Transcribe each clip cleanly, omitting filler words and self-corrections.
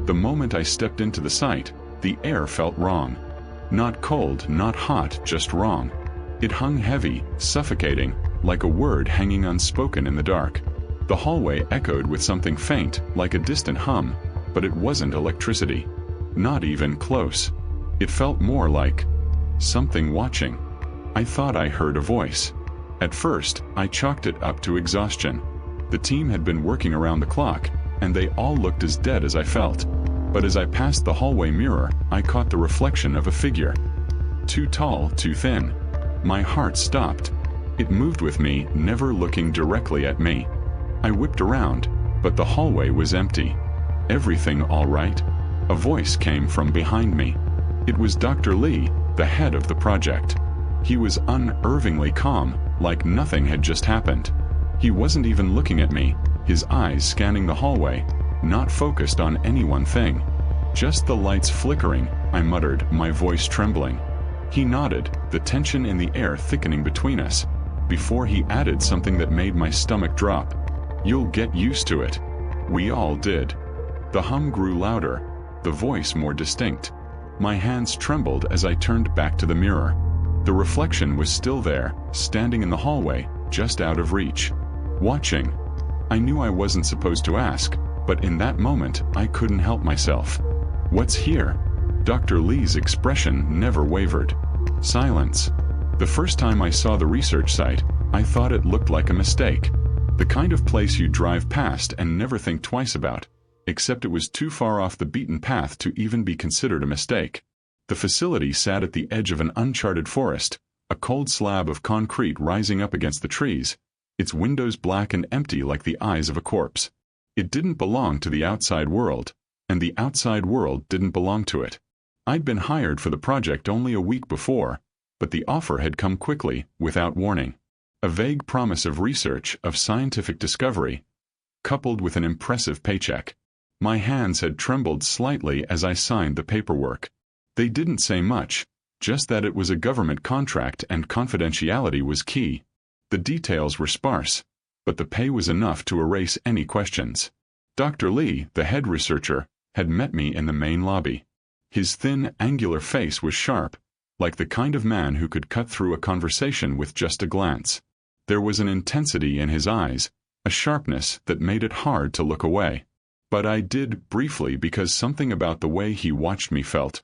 The moment I stepped into the site, the air felt wrong. Not cold, not hot, just wrong. It hung heavy, suffocating, like a word hanging unspoken in the dark. The hallway echoed with something faint, like a distant hum, but it wasn't electricity. Not even close. It felt more like something watching. I thought I heard a voice. At first, I chalked it up to exhaustion. The team had been working around the clock, and they all looked as dead as I felt. But as I passed the hallway mirror, I caught the reflection of a figure. Too tall, too thin. My heart stopped. It moved with me, never looking directly at me. I whipped around, but the hallway was empty. Everything all right? A voice came from behind me. It was Dr. Lee, the head of the project. He was unnervingly calm, like nothing had just happened. He wasn't even looking at me, his eyes scanning the hallway, not focused on any one thing. Just the lights flickering, I muttered, my voice trembling. He nodded, the tension in the air thickening between us, before he added something that made my stomach drop. You'll get used to it. We all did. The hum grew louder, the voice more distinct. My hands trembled as I turned back to the mirror. The reflection was still there, standing in the hallway, just out of reach. Watching. I knew I wasn't supposed to ask, but in that moment, I couldn't help myself. What's here? Dr. Lee's expression never wavered. Silence. The first time I saw the research site, I thought it looked like a mistake. The kind of place you drive past and never think twice about, except it was too far off the beaten path to even be considered a mistake. The facility sat at the edge of an uncharted forest, a cold slab of concrete rising up against the trees, its windows black and empty like the eyes of a corpse. It didn't belong to the outside world, and the outside world didn't belong to it. I'd been hired for the project only a week before, but the offer had come quickly, without warning. A vague promise of research, of scientific discovery, coupled with an impressive paycheck. My hands had trembled slightly as I signed the paperwork. They didn't say much, just that it was a government contract and confidentiality was key. The details were sparse, but the pay was enough to erase any questions. Dr. Lee, the head researcher, had met me in the main lobby. His thin, angular face was sharp, like the kind of man who could cut through a conversation with just a glance. There was an intensity in his eyes, a sharpness that made it hard to look away. But I did, briefly, because something about the way he watched me felt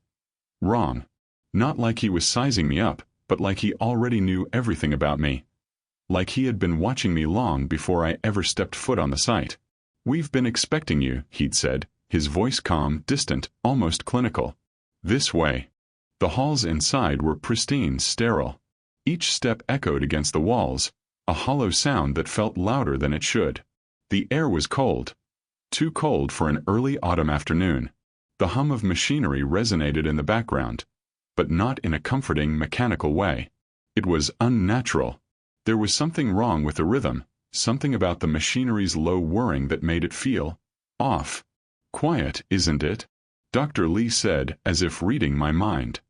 wrong. Not like he was sizing me up, but like he already knew everything about me. Like he had been watching me long before I ever stepped foot on the site. "We've been expecting you," he'd said, his voice calm, distant, almost clinical. "This way." The halls inside were pristine, sterile. Each step echoed against the walls, a hollow sound that felt louder than it should. The air was cold. Too cold for an early autumn afternoon. The hum of machinery resonated in the background, but not in a comforting, mechanical way. It was unnatural. There was something wrong with the rhythm, something about the machinery's low whirring that made it feel off. "Quiet, isn't it?" Dr. Lee said, as if reading my mind.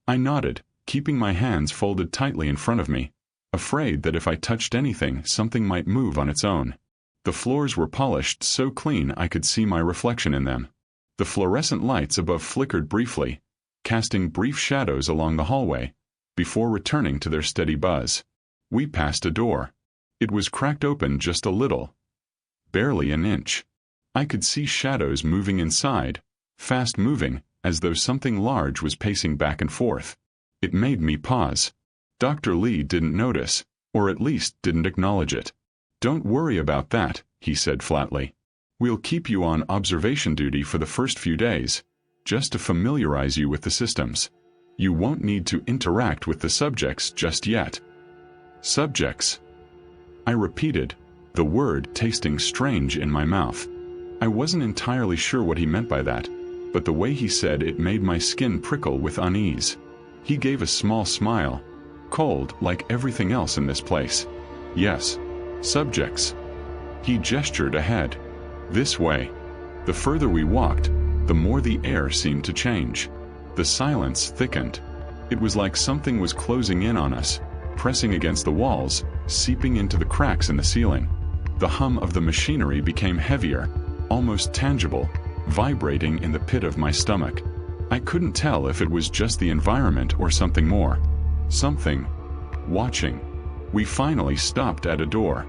I nodded, keeping my hands folded tightly in front of me, afraid that if I touched anything, something might move on its own. The floors were polished so clean I could see my reflection in them. The fluorescent lights above flickered briefly, casting brief shadows along the hallway, before returning to their steady buzz. We passed a door. It was cracked open just a little. Barely an inch. I could see shadows moving inside, fast moving, as though something large was pacing back and forth. It made me pause. Dr. Lee didn't notice, or at least didn't acknowledge it. "Don't worry about that," he said flatly. "We'll keep you on observation duty for the first few days, just to familiarize you with the systems. You won't need to interact with the subjects just yet." "Subjects?" I repeated, the word tasting strange in my mouth. I wasn't entirely sure what he meant by that, but the way he said it made my skin prickle with unease. He gave a small smile, cold like everything else in this place. "Yes. Subjects." He gestured ahead. "This way." The further we walked, the more the air seemed to change. The silence thickened. It was like something was closing in on us, pressing against the walls, seeping into the cracks in the ceiling. The hum of the machinery became heavier, almost tangible, vibrating in the pit of my stomach. I couldn't tell if it was just the environment or something more. Something watching. We finally stopped at a door.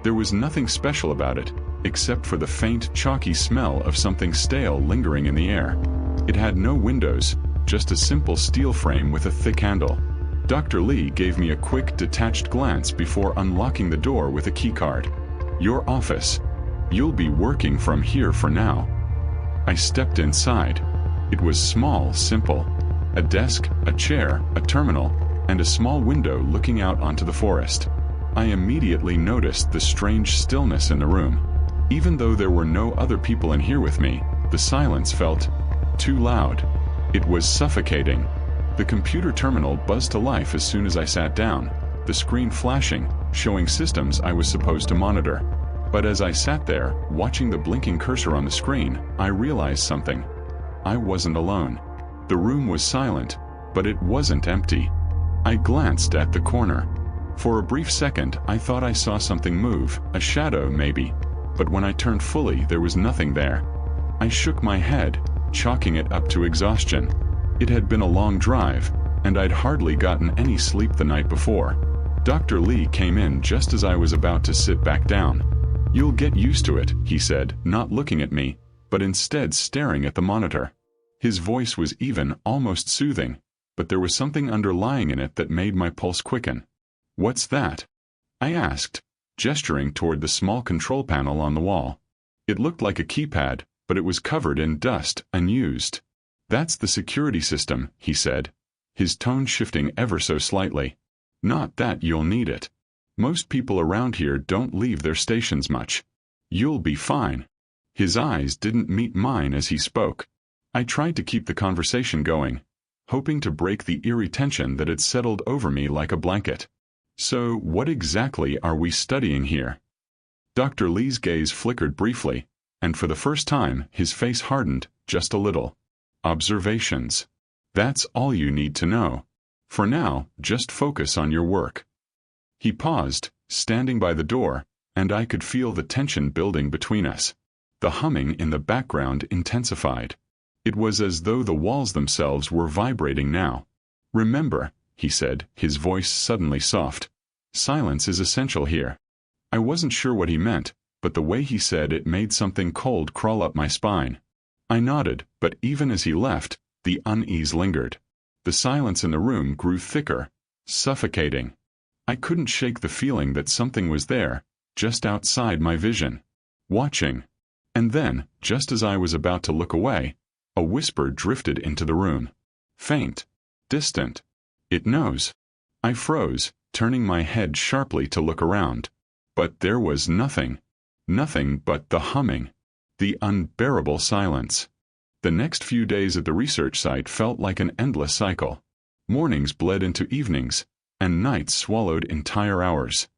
There was nothing special about it, except for the faint, chalky smell of something stale lingering in the air. It had no windows, just a simple steel frame with a thick handle. Dr. Lee gave me a quick, detached glance before unlocking the door with a keycard. "Your office. You'll be working from here for now." I stepped inside. It was small, simple. A desk, a chair, a terminal, and a small window looking out onto the forest. I immediately noticed the strange stillness in the room. Even though there were no other people in here with me, the silence felt too loud. It was suffocating. The computer terminal buzzed to life as soon as I sat down, the screen flashing, showing systems I was supposed to monitor. But as I sat there, watching the blinking cursor on the screen, I realized something. I wasn't alone. The room was silent, but it wasn't empty. I glanced at the corner. For a brief second, I thought I saw something move, a shadow maybe. But when I turned fully, there was nothing there. I shook my head, chalking it up to exhaustion. It had been a long drive, and I'd hardly gotten any sleep the night before. Dr. Lee came in just as I was about to sit back down. "You'll get used to it," he said, not looking at me, but instead staring at the monitor. His voice was even, almost soothing, but there was something underlying in it that made my pulse quicken. "What's that?" I asked, gesturing toward the small control panel on the wall. It looked like a keypad, but it was covered in dust, unused. "That's the security system," he said, his tone shifting ever so slightly. "Not that you'll need it. Most people around here don't leave their stations much. You'll be fine." His eyes didn't meet mine as he spoke. I tried to keep the conversation going, hoping to break the eerie tension that had settled over me like a blanket. "So, what exactly are we studying here?" Dr. Lee's gaze flickered briefly, and for the first time, his face hardened, just a little. "Observations. That's all you need to know. For now, just focus on your work." He paused, standing by the door, and I could feel the tension building between us. The humming in the background intensified. It was as though the walls themselves were vibrating now. "Remember," he said, his voice suddenly soft, "silence is essential here." I wasn't sure what he meant, but the way he said it made something cold crawl up my spine. I nodded, but even as he left, the unease lingered. The silence in the room grew thicker, suffocating. I couldn't shake the feeling that something was there, just outside my vision, watching. And then, just as I was about to look away, a whisper drifted into the room. Faint, distant. "It knows." I froze, turning my head sharply to look around. But there was nothing. Nothing but the humming. The unbearable silence. The next few days at the research site felt like an endless cycle. Mornings bled into evenings, and nights swallowed entire hours.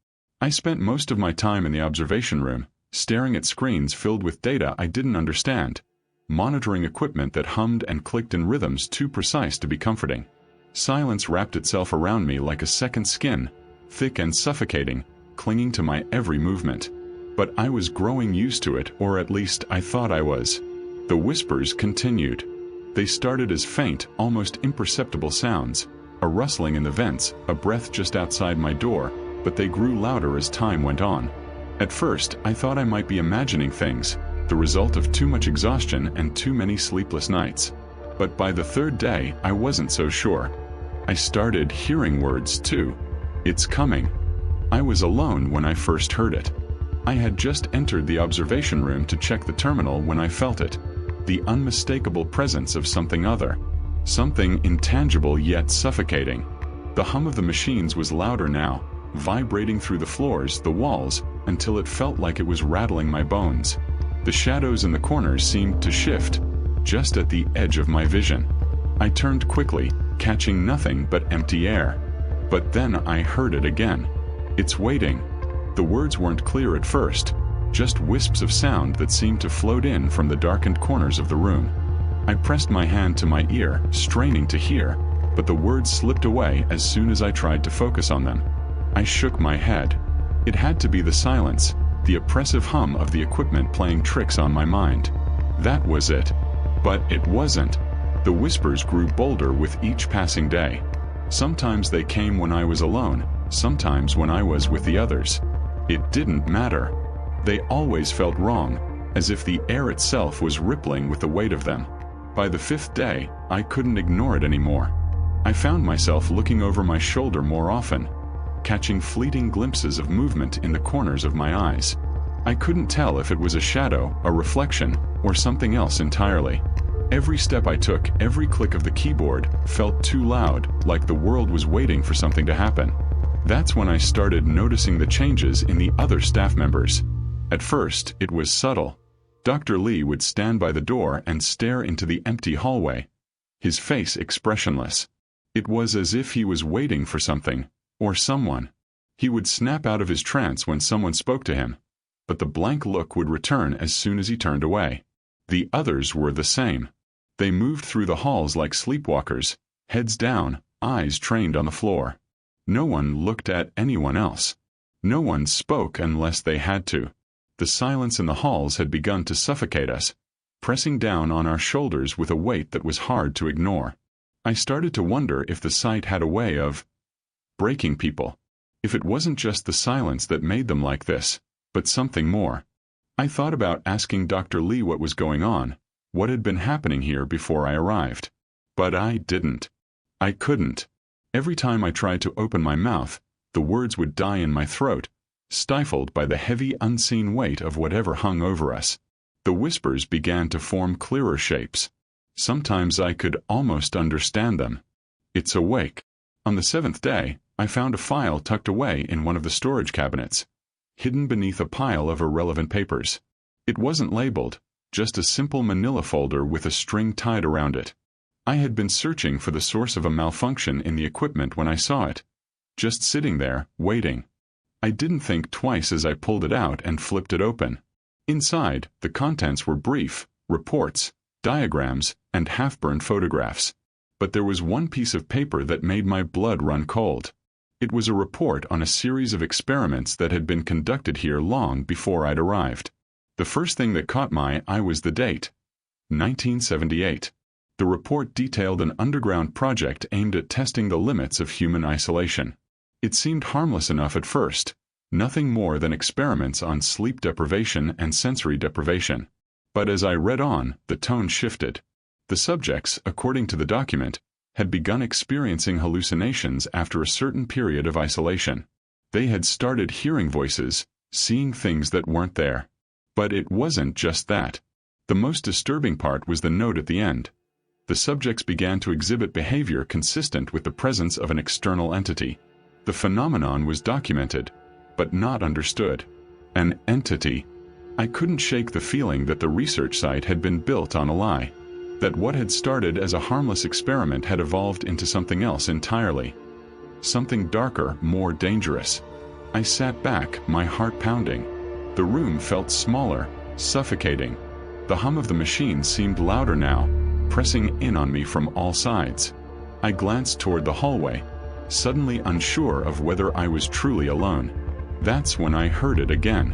I spent most of my time in the observation room, staring at screens filled with data I didn't understand, monitoring equipment that hummed and clicked in rhythms too precise to be comforting. Silence wrapped itself around me like a second skin, thick and suffocating, clinging to my every movement. But I was growing used to it, or at least I thought I was. The whispers continued. They started as faint, almost imperceptible sounds, a rustling in the vents, a breath just outside my door, but they grew louder as time went on. At first, I thought I might be imagining things, the result of too much exhaustion and too many sleepless nights. But by the third day, I wasn't so sure. I started hearing words too. "It's coming." I was alone when I first heard it. I had just entered the observation room to check the terminal when I felt it. The unmistakable presence of something other. Something intangible yet suffocating. The hum of the machines was louder now, vibrating through the floors, the walls, until it felt like it was rattling my bones. The shadows in the corners seemed to shift, just at the edge of my vision. I turned quickly, catching nothing but empty air. But then I heard it again. "It's waiting." The words weren't clear at first, just wisps of sound that seemed to float in from the darkened corners of the room. I pressed my hand to my ear, straining to hear, but the words slipped away as soon as I tried to focus on them. I shook my head. It had to be the silence, the oppressive hum of the equipment playing tricks on my mind. That was it. But it wasn't. The whispers grew bolder with each passing day. Sometimes they came when I was alone, sometimes when I was with the others. It didn't matter. They always felt wrong, as if the air itself was rippling with the weight of them. By the 5th day, I couldn't ignore it anymore. I found myself looking over my shoulder more often, catching fleeting glimpses of movement in the corners of my eyes. I couldn't tell if it was a shadow, a reflection, or something else entirely. Every step I took, every click of the keyboard, felt too loud, like the world was waiting for something to happen. That's when I started noticing the changes in the other staff members. At first, it was subtle. Dr. Lee would stand by the door and stare into the empty hallway, his face expressionless. It was as if he was waiting for something, or someone. He would snap out of his trance when someone spoke to him, but the blank look would return as soon as he turned away. The others were the same. They moved through the halls like sleepwalkers, heads down, eyes trained on the floor. No one looked at anyone else. No one spoke unless they had to. The silence in the halls had begun to suffocate us, pressing down on our shoulders with a weight that was hard to ignore. I started to wonder if the sight had a way of breaking people. If it wasn't just the silence that made them like this, but something more. I thought about asking Dr. Lee what was going on, what had been happening here before I arrived. But I didn't. I couldn't. Every time I tried to open my mouth, the words would die in my throat, stifled by the heavy unseen weight of whatever hung over us. The whispers began to form clearer shapes. Sometimes I could almost understand them. It's awake. On the 7th day, I found a file tucked away in one of the storage cabinets, hidden beneath a pile of irrelevant papers. It wasn't labeled, just a simple manila folder with a string tied around it. I had been searching for the source of a malfunction in the equipment when I saw it, just sitting there, waiting. I didn't think twice as I pulled it out and flipped it open. Inside, the contents were brief, reports, diagrams, and half-burned photographs. But there was one piece of paper that made my blood run cold. It was a report on a series of experiments that had been conducted here long before I'd arrived. The first thing that caught my eye was the date, 1978. The report detailed an underground project aimed at testing the limits of human isolation. It seemed harmless enough at first, nothing more than experiments on sleep deprivation and sensory deprivation. But as I read on, the tone shifted. The subjects, according to the document, had begun experiencing hallucinations after a certain period of isolation. They had started hearing voices, seeing things that weren't there. But it wasn't just that. The most disturbing part was the note at the end. The subjects began to exhibit behavior consistent with the presence of an external entity. The phenomenon was documented, but not understood. An entity. I couldn't shake the feeling that the research site had been built on a lie. That what had started as a harmless experiment had evolved into something else entirely. Something darker, more dangerous. I sat back, my heart pounding. The room felt smaller, suffocating. The hum of the machine seemed louder now, pressing in on me from all sides. I glanced toward the hallway, suddenly unsure of whether I was truly alone. That's when I heard it again.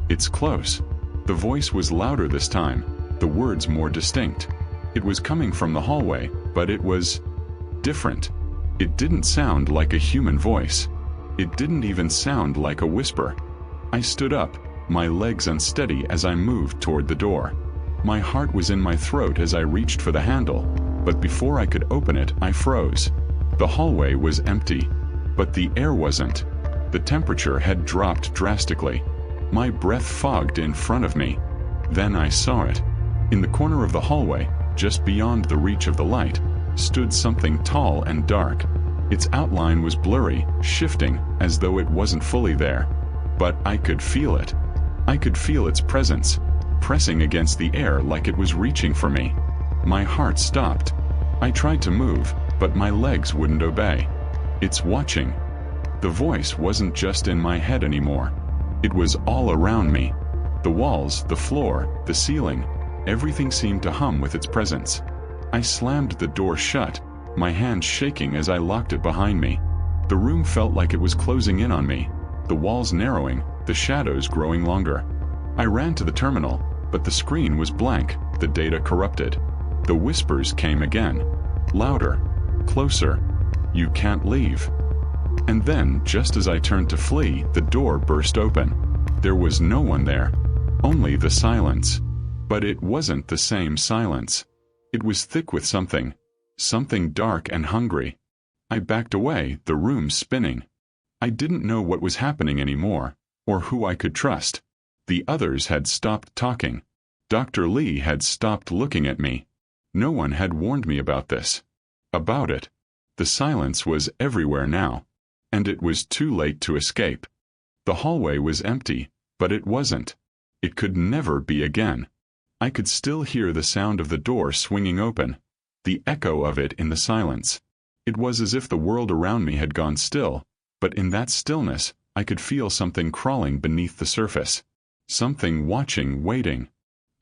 It's close. The voice was louder this time, the words more distinct. It was coming from the hallway, but it was different. It didn't sound like a human voice. It didn't even sound like a whisper. I stood up, my legs unsteady as I moved toward the door. My heart was in my throat as I reached for the handle, but before I could open it, I froze. The hallway was empty, but the air wasn't. The temperature had dropped drastically. My breath fogged in front of me. Then I saw it. In the corner of the hallway, just beyond the reach of the light, stood something tall and dark. Its outline was blurry, shifting, as though it wasn't fully there. But I could feel it. I could feel its presence, pressing against the air like it was reaching for me. My heart stopped. I tried to move, but my legs wouldn't obey. It's watching. The voice wasn't just in my head anymore. It was all around me. The walls, the floor, the ceiling, everything seemed to hum with its presence. I slammed the door shut, my hand shaking as I locked it behind me. The room felt like it was closing in on me, the walls narrowing, the shadows growing longer. I ran to the terminal, But the screen was blank, the data corrupted. The whispers came again. Louder. Closer. You can't leave. And then, just as I turned to flee, the door burst open. There was no one there. Only the silence. But it wasn't the same silence. It was thick with something. Something dark and hungry. I backed away, the room spinning. I didn't know what was happening anymore, or who I could trust. The others had stopped talking. Dr. Lee had stopped looking at me. No one had warned me about this. About it. The silence was everywhere now. And it was too late to escape. The hallway was empty, but it wasn't. It could never be again. I could still hear the sound of the door swinging open, the echo of it in the silence. It was as if the world around me had gone still, but in that stillness, I could feel something crawling beneath the surface. Something watching, waiting.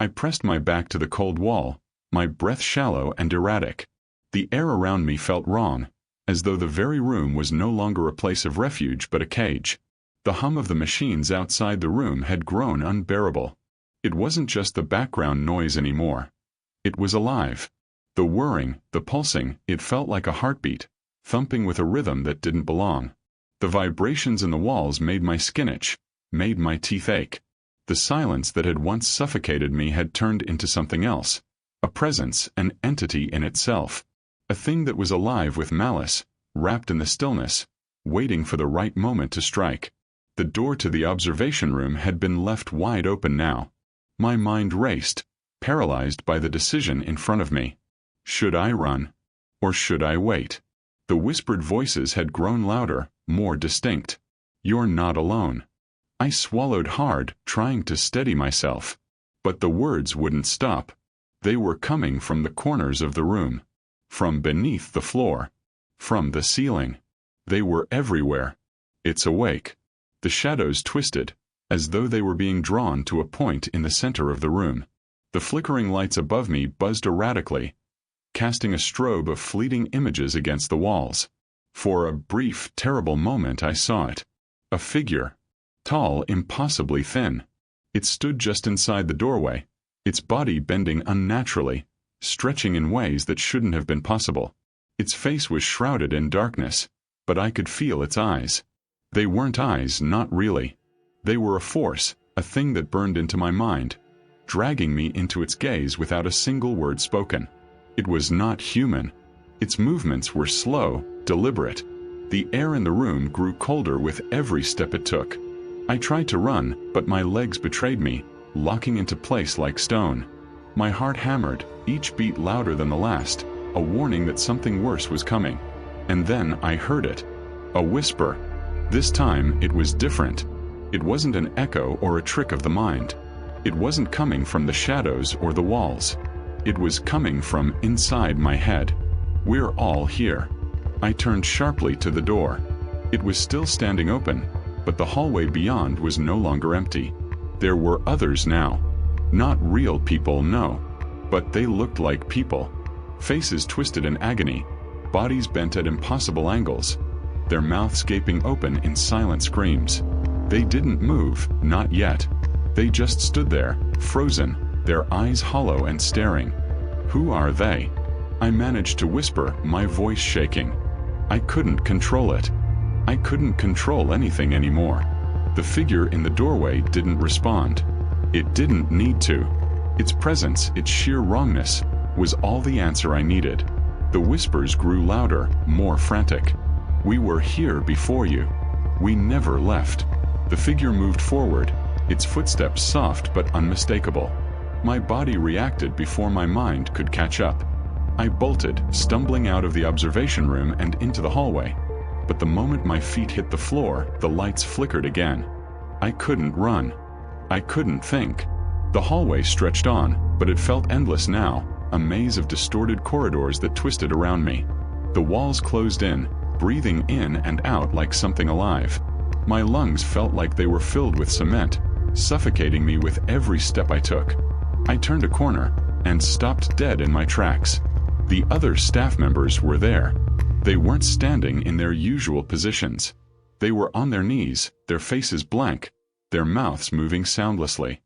I pressed my back to the cold wall, my breath shallow and erratic. The air around me felt wrong, as though the very room was no longer a place of refuge but a cage. The hum of the machines outside the room had grown unbearable. It wasn't just the background noise anymore. It was alive. The whirring, the pulsing, it felt like a heartbeat, thumping with a rhythm that didn't belong. The vibrations in the walls made my skin itch, made my teeth ache. The silence that had once suffocated me had turned into something else. A presence, an entity in itself. A thing that was alive with malice, wrapped in the stillness, waiting for the right moment to strike. The door to the observation room had been left wide open now. My mind raced, paralyzed by the decision in front of me. Should I run? Or should I wait? The whispered voices had grown louder, more distinct. You're not alone. I swallowed hard, trying to steady myself. But the words wouldn't stop. They were coming from the corners of the room. From beneath the floor. From the ceiling. They were everywhere. It's awake. The shadows twisted, as though they were being drawn to a point in the center of the room. The flickering lights above me buzzed erratically, casting a strobe of fleeting images against the walls. For a brief, terrible moment I saw it. A figure. Tall, impossibly thin. It stood just inside the doorway, its body bending unnaturally, stretching in ways that shouldn't have been possible. Its face was shrouded in darkness, but I could feel its eyes. They weren't eyes, not really. They were a force, a thing that burned into my mind, dragging me into its gaze without a single word spoken. It was not human. Its movements were slow, deliberate. The air in the room grew colder with every step it took. I tried to run, but my legs betrayed me, locking into place like stone. My heart hammered, each beat louder than the last, a warning that something worse was coming. And then I heard it. A whisper. This time, it was different. It wasn't an echo or a trick of the mind. It wasn't coming from the shadows or the walls. It was coming from inside my head. We're all here. I turned sharply to the door. It was still standing open, but the hallway beyond was no longer empty. There were others now. Not real people, no. But they looked like people. Faces twisted in agony, bodies bent at impossible angles, their mouths gaping open in silent screams. They didn't move, not yet. They just stood there, frozen, their eyes hollow and staring. Who are they? I managed to whisper, my voice shaking. I couldn't control it. I couldn't control anything anymore. The figure in the doorway didn't respond. It didn't need to. Its presence, its sheer wrongness, was all the answer I needed. The whispers grew louder, more frantic. We were here before you. We never left. The figure moved forward, its footsteps soft but unmistakable. My body reacted before my mind could catch up. I bolted, stumbling out of the observation room and into the hallway. But the moment my feet hit the floor, the lights flickered again. I couldn't run. I couldn't think. The hallway stretched on, but it felt endless now, a maze of distorted corridors that twisted around me. The walls closed in, breathing in and out like something alive. My lungs felt like they were filled with cement, suffocating me with every step I took. I turned a corner and stopped dead in my tracks. The other staff members were there. They weren't standing in their usual positions. They were on their knees, their faces blank, their mouths moving soundlessly.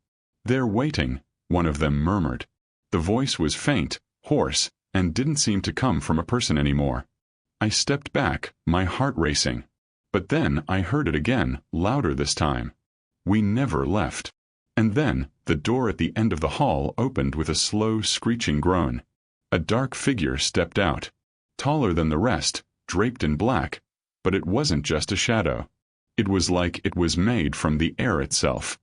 They're waiting, one of them murmured. The voice was faint, hoarse, and didn't seem to come from a person anymore. I stepped back, my heart racing. But then I heard it again, louder this time. We never left. And then, the door at the end of the hall opened with a slow, screeching groan. A dark figure stepped out. Taller than the rest, draped in black. But it wasn't just a shadow. It was like it was made from the air itself.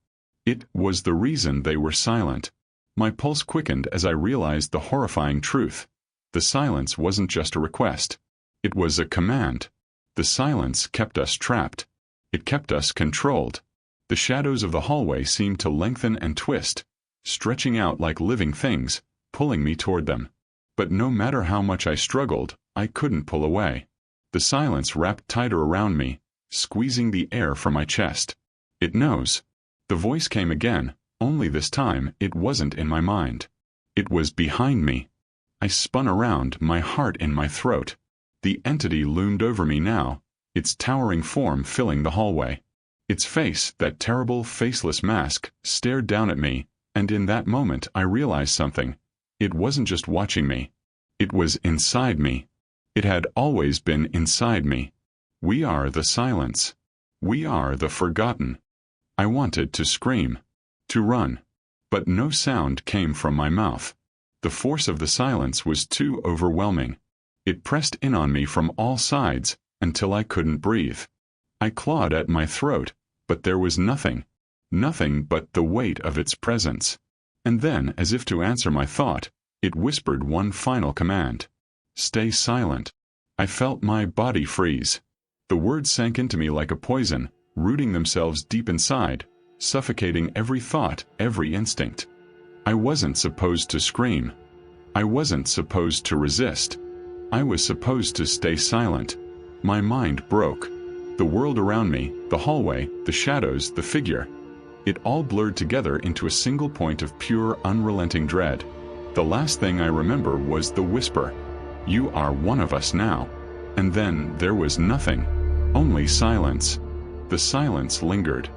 It was the reason they were silent. My pulse quickened as I realized the horrifying truth. The silence wasn't just a request. It was a command. The silence kept us trapped. It kept us controlled. The shadows of the hallway seemed to lengthen and twist, stretching out like living things, pulling me toward them. But no matter how much I struggled, I couldn't pull away. The silence wrapped tighter around me, squeezing the air from my chest. It knows. The voice came again, only this time it wasn't in my mind. It was behind me. I spun around, my heart in my throat. The entity loomed over me now, its towering form filling the hallway. Its face, that terrible, faceless mask, stared down at me, and in that moment I realized something. It wasn't just watching me. It was inside me. It had always been inside me. We are the silence. We are the forgotten. I wanted to scream, to run. But no sound came from my mouth. The force of the silence was too overwhelming. It pressed in on me from all sides, until I couldn't breathe. I clawed at my throat, but there was nothing. Nothing but the weight of its presence. And then, as if to answer my thought, it whispered one final command. Stay silent. I felt my body freeze. The words sank into me like a poison, rooting themselves deep inside, suffocating every thought, every instinct. I wasn't supposed to scream. I wasn't supposed to resist. I was supposed to stay silent. My mind broke. The world around me, the hallway, the shadows, the figure. It all blurred together into a single point of pure, unrelenting dread. The last thing I remember was the whisper. You are one of us now. And then there was nothing. Only silence. The silence lingered.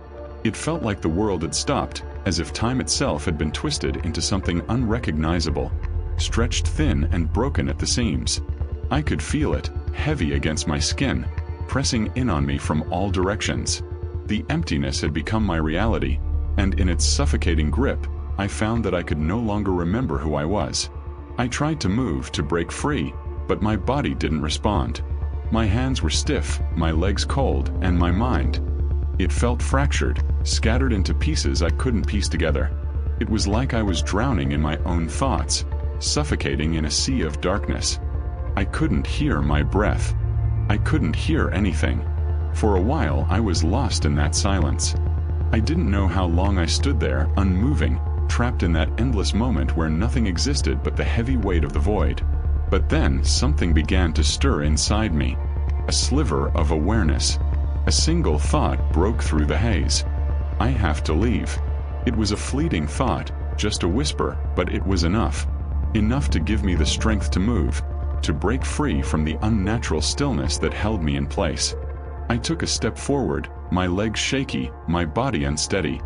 It felt like the world had stopped, as if time itself had been twisted into something unrecognizable, stretched thin and broken at the seams. I could feel it, heavy against my skin, pressing in on me from all directions. The emptiness had become my reality, and in its suffocating grip, I found that I could no longer remember who I was. I tried to move, to break free, but my body didn't respond. My hands were stiff, my legs cold, and my mind. It felt fractured, scattered into pieces I couldn't piece together. It was like I was drowning in my own thoughts, suffocating in a sea of darkness. I couldn't hear my breath. I couldn't hear anything. For a while I was lost in that silence. I didn't know how long I stood there, unmoving, trapped in that endless moment where nothing existed but the heavy weight of the void. But then something began to stir inside me. A sliver of awareness. A single thought broke through the haze. I have to leave. It was a fleeting thought, just a whisper, but it was enough. Enough to give me the strength to move, to break free from the unnatural stillness that held me in place. I took a step forward, my legs shaky, my body unsteady.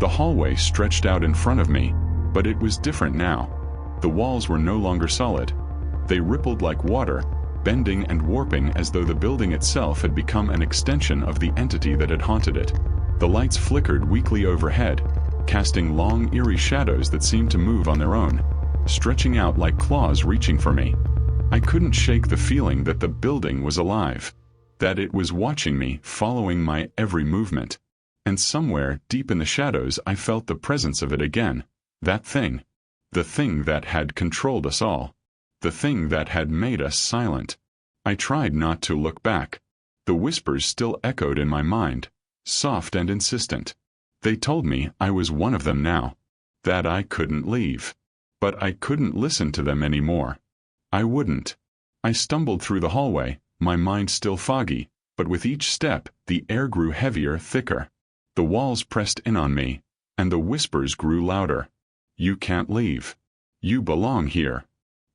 The hallway stretched out in front of me, but it was different now. The walls were no longer solid. They rippled like water, bending and warping as though the building itself had become an extension of the entity that had haunted it. The lights flickered weakly overhead, casting long, eerie shadows that seemed to move on their own, stretching out like claws reaching for me. I couldn't shake the feeling that the building was alive, that it was watching me, following my every movement. And somewhere, deep in the shadows, I felt the presence of it again. That thing. The thing that had controlled us all. The thing that had made us silent. I tried not to look back. The whispers still echoed in my mind, soft and insistent. They told me I was one of them now, that I couldn't leave. But I couldn't listen to them anymore. I wouldn't. I stumbled through the hallway, my mind still foggy, but with each step, the air grew heavier, thicker. The walls pressed in on me, and the whispers grew louder. You can't leave. You belong here.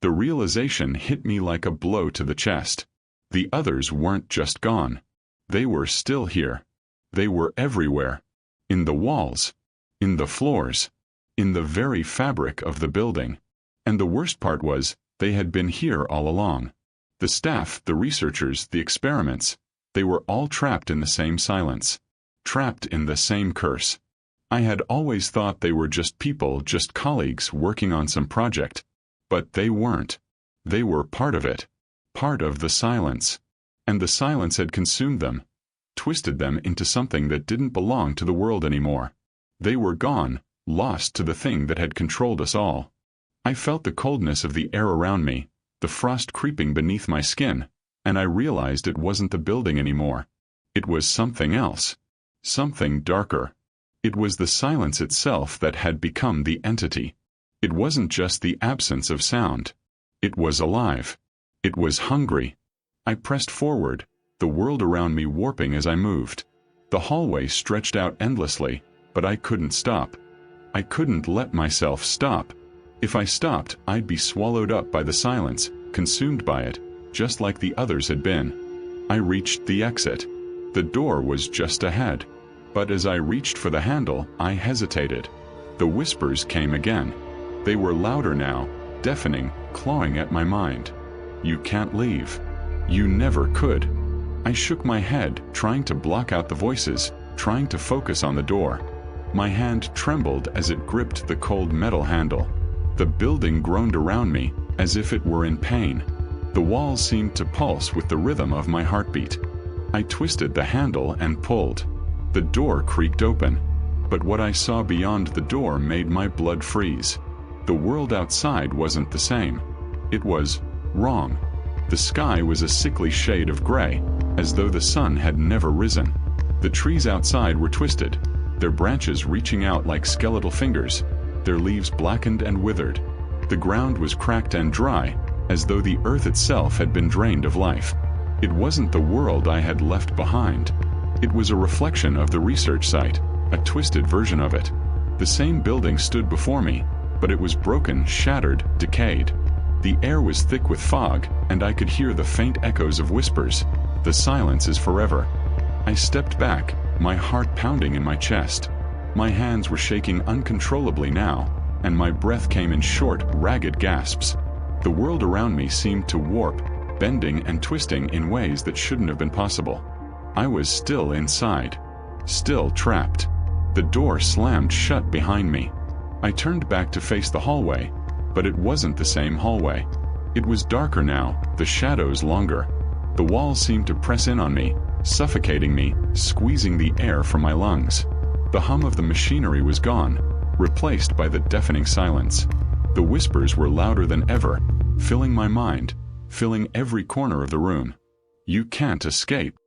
The realization hit me like a blow to the chest. The others weren't just gone. They were still here. They were everywhere. In the walls. In the floors. in the very fabric of the building. And the worst part was, they had been here all along. The staff, the researchers, the experiments, they were all trapped in the same silence. Trapped in the same curse. I had always thought they were just people, just colleagues working on some project. But they weren't. They were part of it. Part of the silence. And the silence had consumed them. Twisted them into something that didn't belong to the world anymore. They were gone, lost to the thing that had controlled us all. I felt the coldness of the air around me, the frost creeping beneath my skin, and I realized it wasn't the building anymore. It was something else. Something darker. It was the silence itself that had become the entity. It wasn't just the absence of sound. It was alive. It was hungry. I pressed forward, the world around me warping as I moved. The hallway stretched out endlessly, but I couldn't stop. I couldn't let myself stop. If I stopped, I'd be swallowed up by the silence, consumed by it, just like the others had been. I reached the exit. The door was just ahead. But as I reached for the handle, I hesitated. The whispers came again. They were louder now, deafening, clawing at my mind. You can't leave. You never could. I shook my head, trying to block out the voices, trying to focus on the door. My hand trembled as it gripped the cold metal handle. The building groaned around me, as if it were in pain. The walls seemed to pulse with the rhythm of my heartbeat. I twisted the handle and pulled. The door creaked open. But what I saw beyond the door made my blood freeze. The world outside wasn't the same. It was wrong. The sky was a sickly shade of gray, as though the sun had never risen. The trees outside were twisted, their branches reaching out like skeletal fingers, their leaves blackened and withered. The ground was cracked and dry, as though the earth itself had been drained of life. It wasn't the world I had left behind. It was a reflection of the research site, a twisted version of it. The same building stood before me, but it was broken, shattered, decayed. The air was thick with fog, and I could hear the faint echoes of whispers. The silence is forever. I stepped back, my heart pounding in my chest. My hands were shaking uncontrollably now, and my breath came in short, ragged gasps. The world around me seemed to warp, bending and twisting in ways that shouldn't have been possible. I was still inside. Still trapped. The door slammed shut behind me. I turned back to face the hallway, but it wasn't the same hallway. It was darker now, the shadows longer. The walls seemed to press in on me, suffocating me, squeezing the air from my lungs. The hum of the machinery was gone, replaced by the deafening silence. The whispers were louder than ever, filling my mind, filling every corner of the room. You can't escape.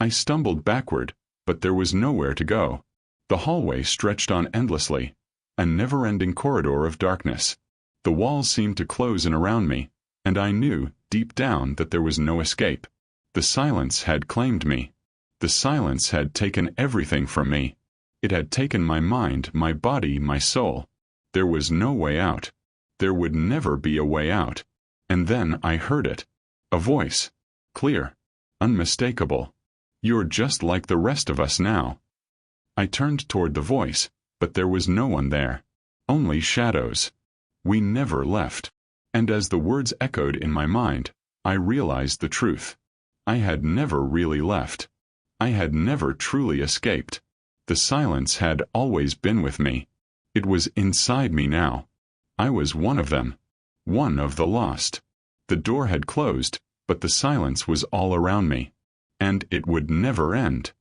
I stumbled backward, but there was nowhere to go. The hallway stretched on endlessly, a never-ending corridor of darkness. The walls seemed to close in around me, and I knew, deep down, that there was no escape. The silence had claimed me. The silence had taken everything from me. It had taken my mind, my body, my soul. There was no way out. There would never be a way out. And then I heard it. A voice. Clear. Unmistakable. You're just like the rest of us now. I turned toward the voice, but there was no one there. Only shadows. We never left. And as the words echoed in my mind, I realized the truth. I had never really left. I had never truly escaped. The silence had always been with me. It was inside me now. I was one of them. One of the lost. The door had closed, but the silence was all around me. And it would never end.